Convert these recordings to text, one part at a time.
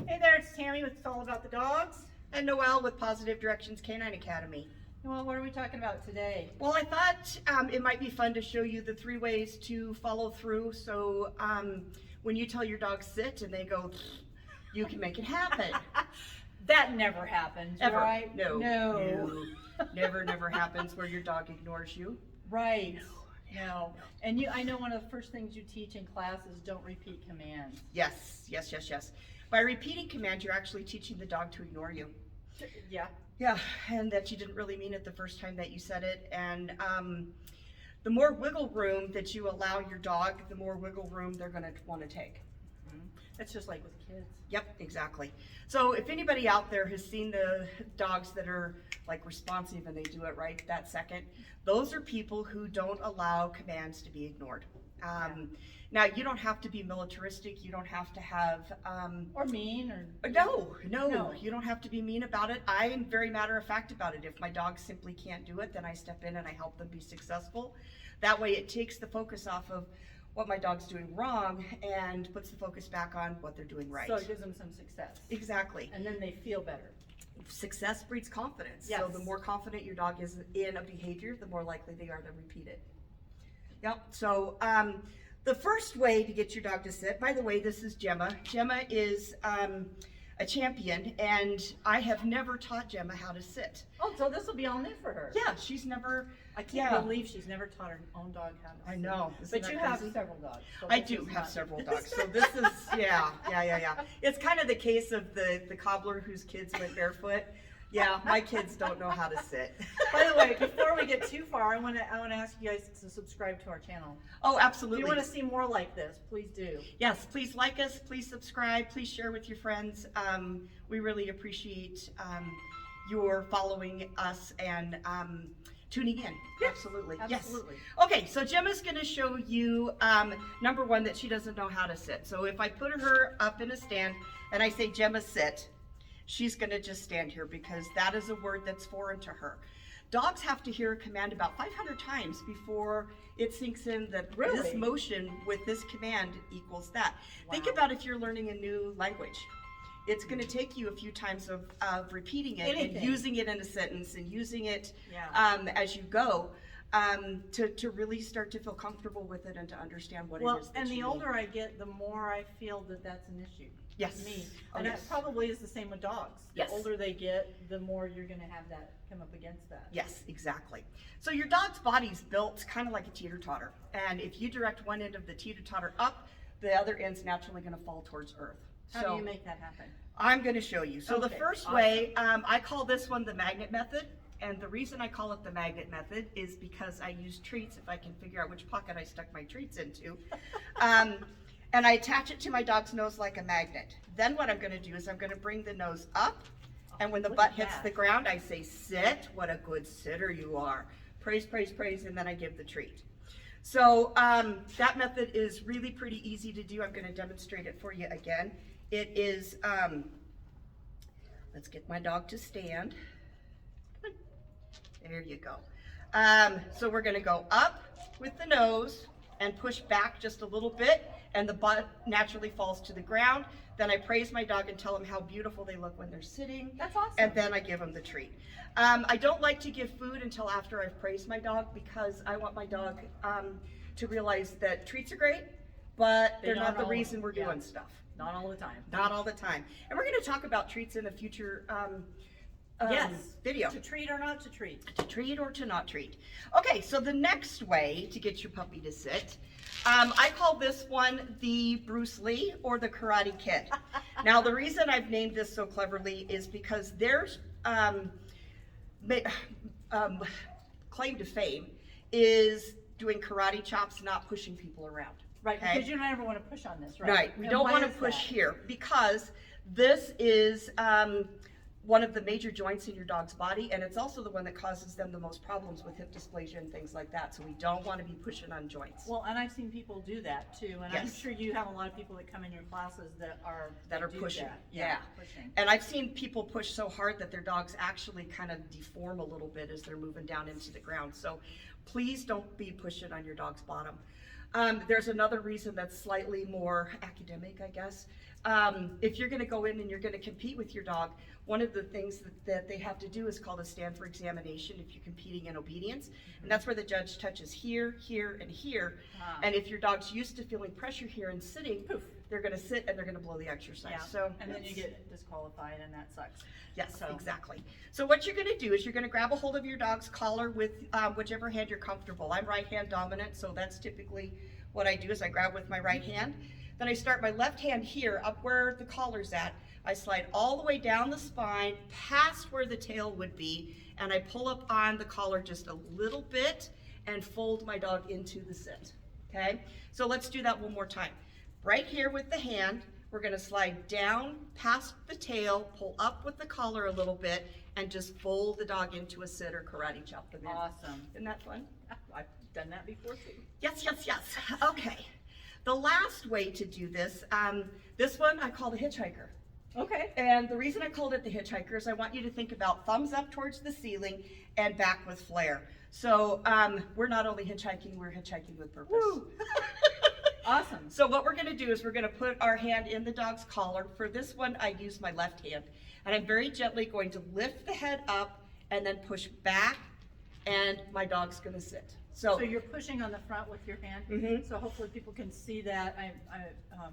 Hey there, it's Tammy with It's All About the Dogs. And Noelle with Positive Directions Canine Academy. Well, what are we talking about today? Well, I thought it might be fun to show you the 3 ways to follow through. So when you tell your dog sit and they go, you can make it happen. That never happens, Ever. right? No. Never happens where your dog ignores you. Right. No. And I know one of the first things you teach in class is don't repeat commands. Yes. By repeating commands, you're actually teaching the dog to ignore you. Yeah. Yeah, and that you didn't really mean it the first time that you said it. And the more wiggle room that you allow your dog, the more wiggle room they're going to want to take. That's just like with kids. Yep, exactly. So if anybody out there has seen the dogs that are like responsive and they do it right that second, those are people who don't allow commands to be ignored. Now, you don't have to be militaristic. You don't have to have... or mean or... No, you don't have to be mean about it. I am very matter of fact about it. If my dog simply can't do it, then I step in and I help them be successful. That way it takes the focus off of what my dog's doing wrong and puts the focus back on what they're doing right. So it gives them some success. Exactly. And then they feel better. Success breeds confidence. Yes. So the more confident your dog is in a behavior, the more likely they are to repeat it. Yep. So the first way to get your dog to sit, by the way, this is Gemma. Gemma is a champion, and I have never taught Gemma how to sit. Oh, so this will be all new for her. Yeah, she's never... I can't believe she's never taught her own dog how to sit. I know. But you have several dogs. So I do have several dogs. So this is, yeah. It's kind of the case of the cobbler whose kids went barefoot. Yeah, my kids don't know how to sit. By the way, before we get too far, I want to ask you guys to subscribe to our channel. Oh, absolutely. If you want to see more like this, please do. Yes, please like us, please subscribe, please share with your friends. We really appreciate your following us and tuning in. Yes, Absolutely. absolutely. Yes. Okay, so Gemma's going to show you, number one, that she doesn't know how to sit. So if I put her up in a stand and I say, Gemma, sit, she's going to just stand here because that is a word that's foreign to her. Dogs have to hear a command about 500 times before it sinks in that this motion with this command equals that. Wow. Think about if you're learning a new language. It's going to take you a few times of repeating it and using it in a sentence and using it as you go to really start to feel comfortable with it and to understand what it is that and the you older need. I get, the more I feel that that's an issue. Yes. Me. Oh, and yes. that probably is the same with dogs. Yes. The older they get, the more you're going to have that come up against that. Yes, exactly. So your dog's body's built kind of like a teeter-totter. And if you direct one end of the teeter-totter up, the other end's naturally going to fall towards earth. How do you make that happen? I'm going to show you. So the first way, I call this one the magnet method. And the reason I call it the magnet method is because I use treats if I can figure out which pocket I stuck my treats into. And I attach it to my dog's nose like a magnet. Then what I'm going to do is I'm going to bring the nose up. And when the butt hits the ground, I say, sit. What a good sitter you are. Praise, praise, praise. And then I give the treat. So that method is really pretty easy to do. I'm going to demonstrate it for you again. It is, let's get my dog to stand. There you go. So we're going to go up with the nose and push back just a little bit, and the butt naturally falls to the ground. Then I praise my dog and tell them how beautiful they look when they're sitting. That's awesome. And then I give them the treat. I don't like to give food until after I've praised my dog because I want my dog to realize that treats are great, but they're not the reason we're doing stuff. Not all the time. Not all the time. And we're going to talk about treats in a future video. To treat or not to treat. To treat or to not treat. Okay, so the next way to get your puppy to sit, I call this one the Bruce Lee or the Karate Kid. Now, the reason I've named this so cleverly is because there's claim to fame is doing karate chops, not pushing people around. Right, because you don't ever want to push on this, right? Right, we don't want to push here because this is one of the major joints in your dog's body, and it's also the one that causes them the most problems with hip dysplasia and things like that. So we don't want to be pushing on joints. Well, and I've seen people do that too, and I'm sure you have a lot of people that come in your classes that are pushing. That. Yeah. Pushing. And I've seen people push so hard that their dogs actually kind of deform a little bit as they're moving down into the ground. So please don't be pushing on your dog's bottom. There's another reason that's slightly more academic, I guess. if you're gonna go in and you're gonna compete with your dog, one of the things that they have to do is called a stand for examination if you're competing in obedience. And that's where the judge touches here, here, and here. Ah. And if your dog's used to feeling pressure here and sitting, Poof. they're gonna sit and they're gonna blow the exercise. Yeah, So and then you it's- get disqualified and that sucks. Yes, So- exactly. So what you're gonna do is you're gonna grab a hold of your dog's collar with whichever hand you're comfortable. I'm right hand dominant, so that's typically what I do is I grab with my right hand. Then I start my left hand here, up where the collar's at. I slide all the way down the spine, past where the tail would be, and I pull up on the collar just a little bit and fold my dog into the sit, okay? So let's do that one more time. Right here with the hand, we're gonna slide down past the tail, pull up with the collar a little bit, and just fold the dog into a sit or karate chop them in. Awesome. Isn't that fun? I've done that before too. Yes, yes, yes. Okay. The last way to do this, this one I call the hitchhiker. Okay. And the reason I called it the hitchhiker is I want you to think about thumbs up towards the ceiling and back with flair. So we're not only hitchhiking, we're hitchhiking with purpose. Woo. Awesome. So what we're gonna do is we're gonna put our hand in the dog's collar. For this one, I use my left hand. And I'm very gently going to lift the head up and then push back, and my dog's gonna sit. So you're pushing on the front with your hand. Mhm. So hopefully people can see that.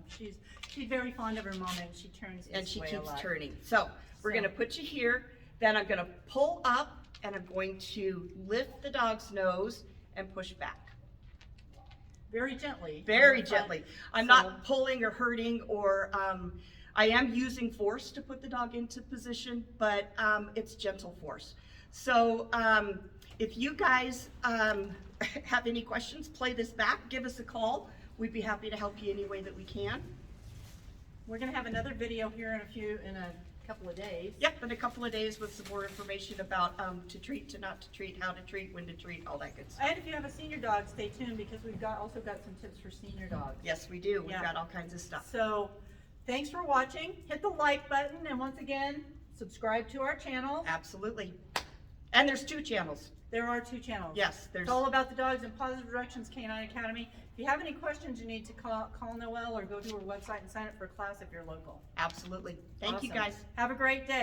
She's very fond of her mom, and she turns and this she way a keeps lot. turning. So we're So- gonna put you here, then I'm gonna pull up and I'm going to lift the dog's nose and push back. Very gently. Very on the front. gently. I'm So- not pulling or hurting or, I am using force to put the dog into position, but it's gentle force. So if you guys have any questions, play this back, give us a call. We'd be happy to help you any way that we can. We're gonna have another video here in a couple of days. Yep, in a couple of days with some more information about to treat, to not to treat, how to treat, when to treat, all that good stuff. And if you have a senior dog, stay tuned because we've also got some tips for senior dogs. Yes, we do. We've Yeah. got all kinds of stuff. So, thanks for watching. Hit the like button, and once again, subscribe to our channel. Absolutely. And there's 2 channels. There are 2 channels. Yes, there's. It's all about the dogs in Positive Directions Canine Academy. If you have any questions, you need to call Noelle or go to her website and sign up for a class if you're local. Absolutely. Thank you, Awesome. guys. Have a great day.